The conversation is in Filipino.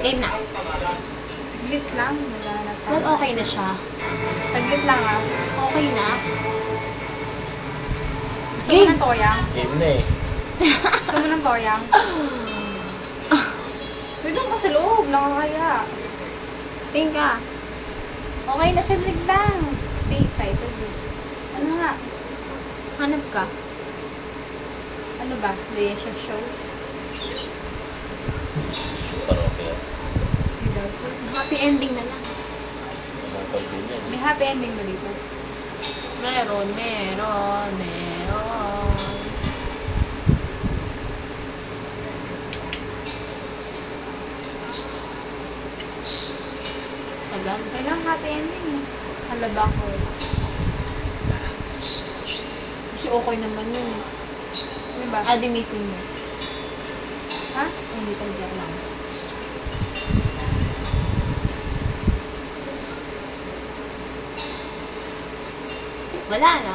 Game na. Saglit lang. Naglalata. Well, okay na siya. Saglit lang ah. Okay na. Gusto mo ng toyang? Game na eh. Gusto mo ng toyang? Uy, doon ka sa loob. Nakakaya. Tingin ka. Okay na, saglit lang. Stay excited. Ano nga? Hanap ka. Ano ba? Delicious show? Karaoke yan. Happy ending na lang. Nakakal din yan. May happy ending ba dito? Meron. Tagal. Kailangan happy ending eh. Halaba ko. Kasi okay naman yun. Ano ba? I'll be missing you. Ha? Hindi ka lang. Wala na.